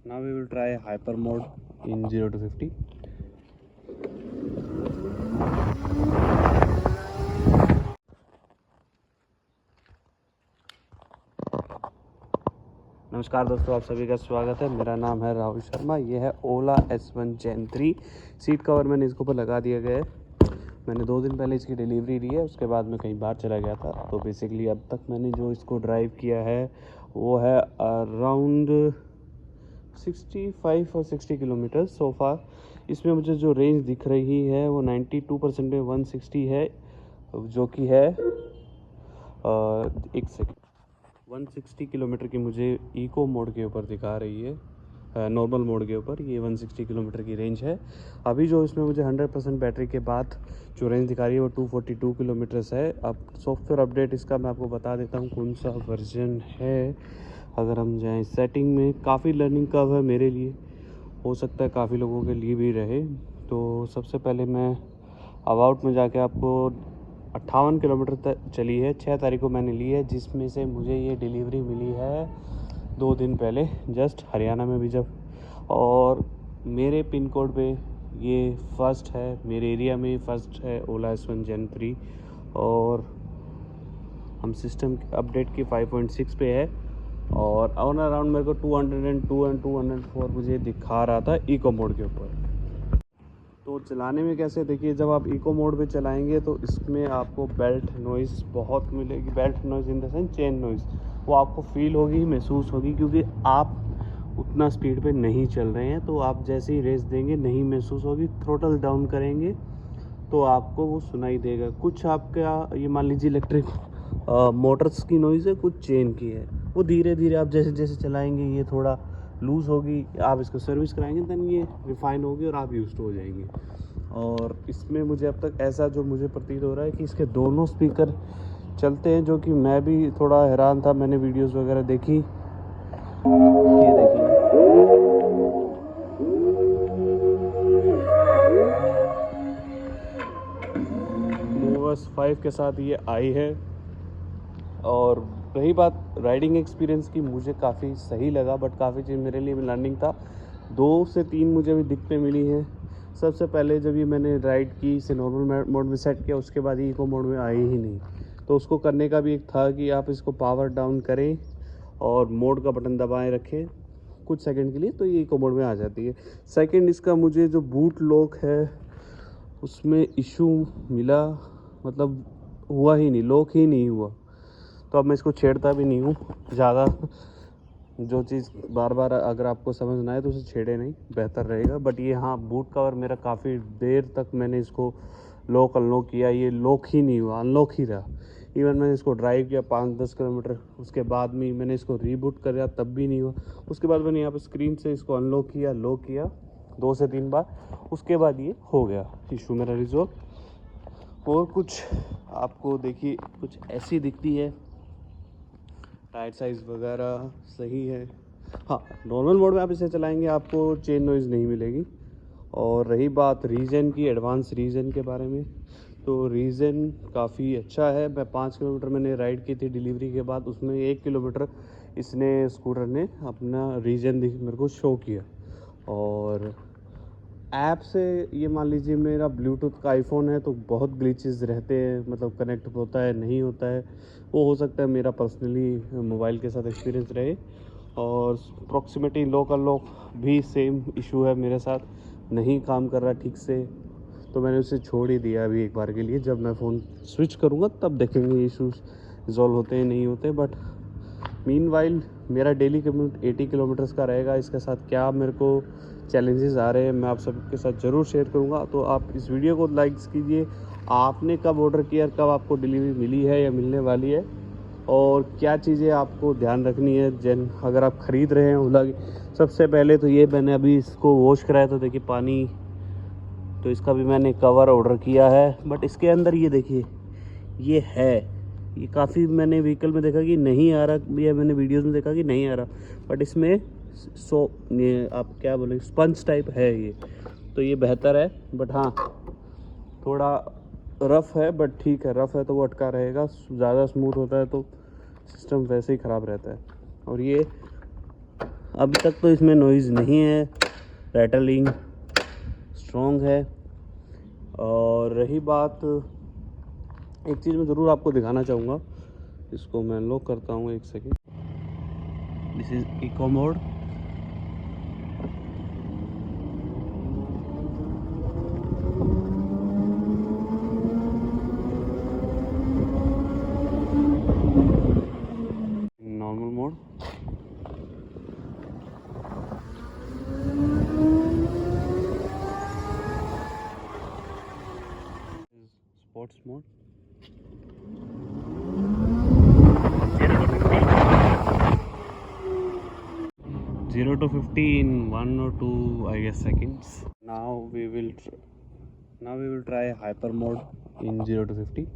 Now we will try hyper mode in 0 to 50. नमस्कार दोस्तों, आप सभी का स्वागत है। मेरा नाम है राहुल शर्मा। ये है ओला S1 Gen 3। सीट कवर मैंने इसके ऊपर लगा दिया गया है। मैंने 2 दिन पहले इसकी डिलीवरी दी है, उसके बाद मैं कहीं बाहर चला गया था। तो बेसिकली अब तक मैंने जो इसको ड्राइव किया है वो है अराउंड 65 और 60 किलोमीटर सो फार। इसमें मुझे जो रेंज दिख रही है वो 92% में 160 है, जो कि है एक सेकेंड 160 किलोमीटर की मुझे इको मोड के ऊपर दिखा रही है। नॉर्मल मोड के ऊपर ये 160 किलोमीटर की रेंज है। अभी जो इसमें मुझे 100% बैटरी के बाद जो रेंज दिखा रही है वो 242 किलोमीटर्स है। अब सॉफ्टवेयर अपडेट इसका मैं आपको बता देता हूँ कौन सा वर्जन है। अगर हम जाएं सेटिंग में, काफ़ी लर्निंग कर्व है मेरे लिए, हो सकता है काफ़ी लोगों के लिए भी रहे। तो सबसे पहले मैं अबाउट में जाके आपको 58 किलोमीटर तक चली है। 6 तारीख को मैंने ली है, जिसमें से मुझे ये डिलीवरी मिली है 2 दिन पहले, जस्ट हरियाणा में भी जब। और मेरे पिन कोड पे ये फर्स्ट है, मेरे एरिया में फर्स्ट है ओला S1 Gen 3। और हम सिस्टम अपडेट की 5.6 पे है। और ऑन अराउंड मेरे को 202 एंड 204 मुझे दिखा रहा था इको मोड के ऊपर। तो चलाने में कैसे, देखिए जब आप इको मोड पे चलाएंगे तो इसमें आपको बेल्ट नॉइज़ बहुत मिलेगी। Belt noise in the sense chain noise, वो आपको फील होगी, महसूस होगी, क्योंकि आप उतना स्पीड पे नहीं चल रहे हैं। तो आप जैसे ही रेस देंगे नहीं महसूस होगी। थ्रोटल डाउन करेंगे तो आपको वो सुनाई देगा। कुछ आपका ये मान लीजिए इलेक्ट्रिक मोटर्स की नॉइज़ है, कुछ चेन की है। वो धीरे धीरे आप जैसे जैसे चलाएंगे ये थोड़ा लूज़ होगी। आप इसको सर्विस कराएंगे देन ये रिफाइन होगी और आप यूज्ड हो जाएंगे। और इसमें मुझे अब तक ऐसा जो मुझे प्रतीत हो रहा है कि इसके दोनों स्पीकर चलते हैं, जो कि मैं भी थोड़ा हैरान था। मैंने वीडियोस वगैरह देखी, ये देखिए मूवर्स 5 के साथ ये आई है। और रही बात राइडिंग एक्सपीरियंस की, मुझे काफ़ी सही लगा, बट काफ़ी चीज़ मेरे लिए भी लर्निंग था। 2 से 3 मुझे भी दिक्कतें मिली हैं। सबसे पहले जब ये मैंने राइड की, इसे नॉर्मल मोड में सेट किया, उसके बाद इको मोड में आई ही नहीं। तो उसको करने का भी एक था कि आप इसको पावर डाउन करें और मोड का बटन दबाए रखें कुछ सेकंड के लिए, तो ये इको मोड में आ जाती है। सेकंड, इसका मुझे जो बूट लॉक है उसमें इशू मिला, मतलब हुआ ही नहीं, लॉक ही नहीं हुआ। तो अब मैं इसको छेड़ता भी नहीं हूँ ज़्यादा। जो चीज़ बार बार अगर आपको समझ ना आए तो उसे छेड़े नहीं, बेहतर रहेगा। बट ये हाँ, बूट कवर मेरा काफ़ी देर तक मैंने इसको लॉक अनलॉक किया, ये लॉक ही नहीं हुआ, अनलॉक ही रहा। इवन मैंने इसको ड्राइव किया 5-10 किलोमीटर, उसके बाद में मैंने इसको रीबूट कराया तब भी नहीं हुआ। उसके बाद मैंने यहाँ पर स्क्रीन से इसको अनलॉक किया, लॉक किया 2 से 3 बार, उसके बाद ये हो गया इशू मेरा रिजॉल्व। और कुछ आपको देखिए कुछ ऐसी दिखती है, टायर साइज़ वगैरह सही है। हाँ, नॉर्मल मोड में आप इसे चलाएंगे आपको चेन नॉइज़ नहीं मिलेगी। और रही बात रीजन की, एडवांस रीजन के बारे में, तो रीजन काफ़ी अच्छा है। मैं 5 किलोमीटर मैंने राइड की थी डिलीवरी के बाद, उसमें 1 किलोमीटर इसने स्कूटर ने अपना रीजन मेरे को शो किया। और ऐप से ये मान लीजिए मेरा ब्लूटूथ का आईफोन है तो बहुत ग्लिचेस रहते हैं, मतलब कनेक्ट होता है नहीं होता है। वो हो सकता है मेरा पर्सनली मोबाइल के साथ एक्सपीरियंस रहे। और प्रॉक्सिमिटी लॉक अनलॉक भी सेम इशू है मेरे साथ, नहीं काम कर रहा ठीक से। तो मैंने उसे छोड़ ही दिया अभी एक बार के लिए। जब मैं फ़ोन स्विच करूँगा तब देखेंगे इशूज़ रिजॉल्व होते हैं नहीं होते। बट मीनवाइल मेरा डेली कम्यूट 80 किलोमीटर्स का रहेगा। इसके साथ क्या मेरे को चैलेंजेस आ रहे हैं मैं आप सबके साथ ज़रूर शेयर करूंगा। तो आप इस वीडियो को लाइक्स कीजिए। आपने कब ऑर्डर किया, कब आपको डिलीवरी मिली है या मिलने वाली है, और क्या चीज़ें आपको ध्यान रखनी है अगर आप ख़रीद रहे हैं ओला की। सबसे पहले तो ये मैंने अभी इसको वॉश कराया, तो देखिए पानी, तो इसका भी मैंने कवर ऑर्डर किया है। बट इसके अंदर ये देखिए ये है, ये काफ़ी मैंने व्हीकल में देखा कि नहीं आ रहा, या मैंने वीडियोस में देखा कि नहीं आ रहा। बट इसमें ये आप क्या बोलेंगे, स्पंज टाइप है ये, तो ये बेहतर है। बट हाँ, थोड़ा रफ़ है, बट ठीक है, रफ़ है तो वो अटका रहेगा। ज़्यादा स्मूथ होता है तो सिस्टम वैसे ही ख़राब रहता है। और ये अभी तक तो इसमें नॉइज़ नहीं है, रैटलिंग स्ट्रॉन्ग है। और रही बात, एक चीज़ मैं ज़रूर आपको दिखाना चाहूँगा, इसको मैं लॉक करता हूँ एक second. This is eco mode. Normal mode, sports mode, 0 to 50 in 1 or 2 I guess seconds. Now we will try hyper mode in 0 to 50.